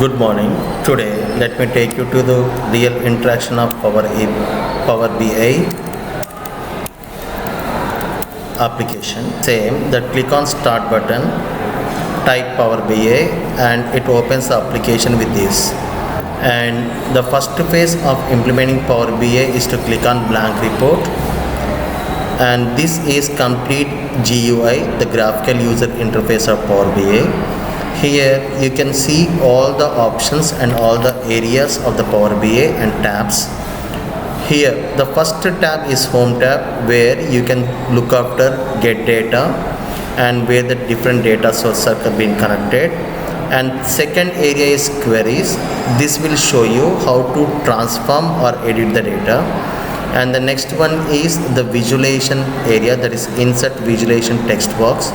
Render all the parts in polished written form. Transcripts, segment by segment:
Good morning. Today, let me take you to the real interaction of Power BI application. Same, that click on Start button, type Power BI, and it opens the application with this. And the first phase of implementing Power BI is to click on Blank Report. And this is complete GUI, the graphical user interface of Power BI. Here you can see all the options and all the areas of the Power BI and tabs. Here the first tab is Home tab, where you can look after get data and where the different data sources are being connected. And second area is Queries. This will show you how to transform or edit the data. And the next one is the visualization area, that is Insert Visualization text box.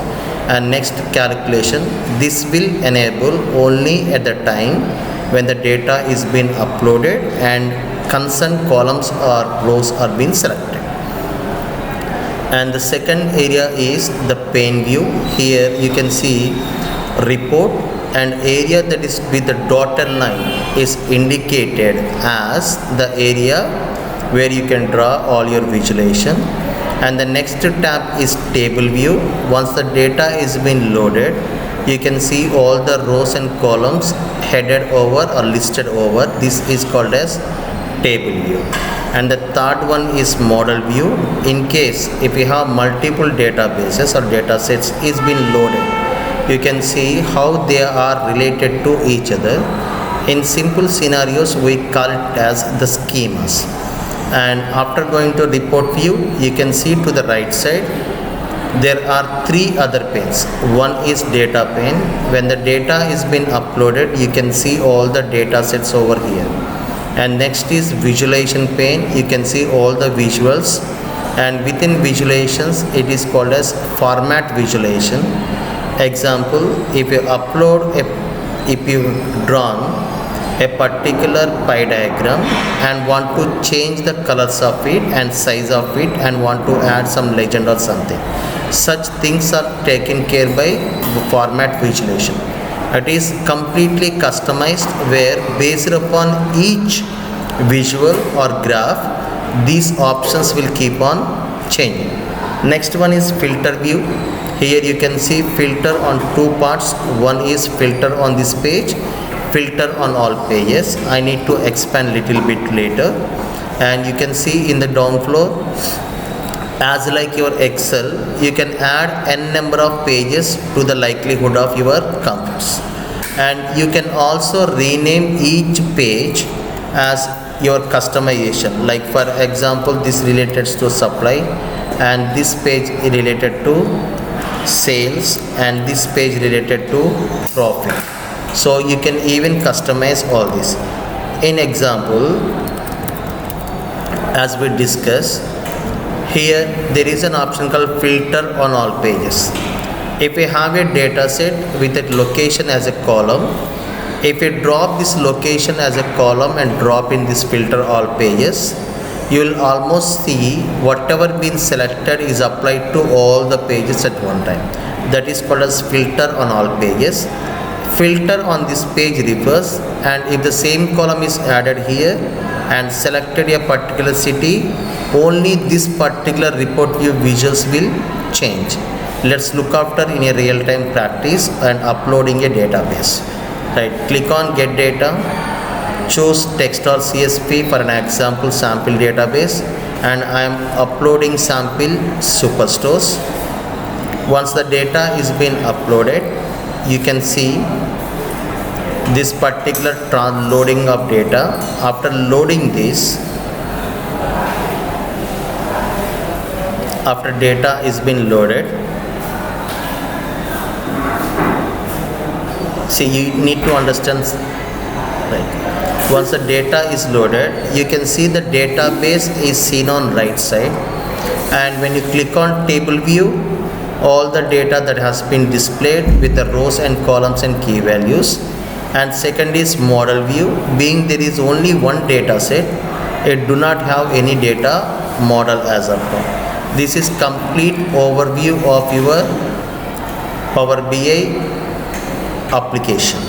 And next, Calculation. This will enable only at the time when the data is being uploaded and concerned columns or rows are being selected. And the second area is the pane view. Here you can see Report, and area that is with the dotted line is indicated as the area where you can draw all your visualization. And the next tab is Table View. Once the data is being loaded, you can see all the rows and columns headed over or listed over. This is called as Table View. And the third one is Model View. In case if you have multiple databases or data sets is being loaded, you can see how they are related to each other. In simple scenarios, we call it as the schemas. And after going to report view, you can see to the right side there are three other panes. One is data pane. When the data is been uploaded, you can see all the data sets over here. And next is visualization pane. You can see all the visuals, and within visualizations it is called as format visualization. Example, if you drawn a particular pie diagram and want to change the colors of it and size of it and want to add some legend or something, such things are taken care by format visualization. It is completely customized, where based upon each visual or graph, these options will keep on changing. Next one is filter view. Here you can see filter on two parts. One is filter on this page, filter on all pages. I need to expand little bit later. And you can see in the down floor, as like your Excel, you can add n number of pages to the likelihood of your comforts. And you can also rename each page as your customization. Like for example, this related to supply, and this page related to sales, and this page related to profit. So you can even customize all this. In example, as we discussed, here there is an option called filter on all pages. If you have a data set with a location as a column, if you drop this location as a column and drop in this filter all pages, you will almost see whatever been selected is applied to all the pages at one time. That is called as filter on all pages. Filter on this page refers, and if the same column is added here and selected a particular city, only this particular report view visuals will change. Let's look after in a real-time practice and uploading a database. Right, click on Get Data, choose text or CSV for an example sample database, and I am uploading sample superstores. Once the data is being uploaded, you can see this particular loading of data. After loading this, after data is being loaded, see, you need to understand, right? Once the data is loaded, you can see the database is seen on right side, and when you click on table view, all the data that has been displayed with the rows and columns and key values. And second is model view. Being there is only one data set, it do not have any data model as of now. This is complete overview of your Power BI application.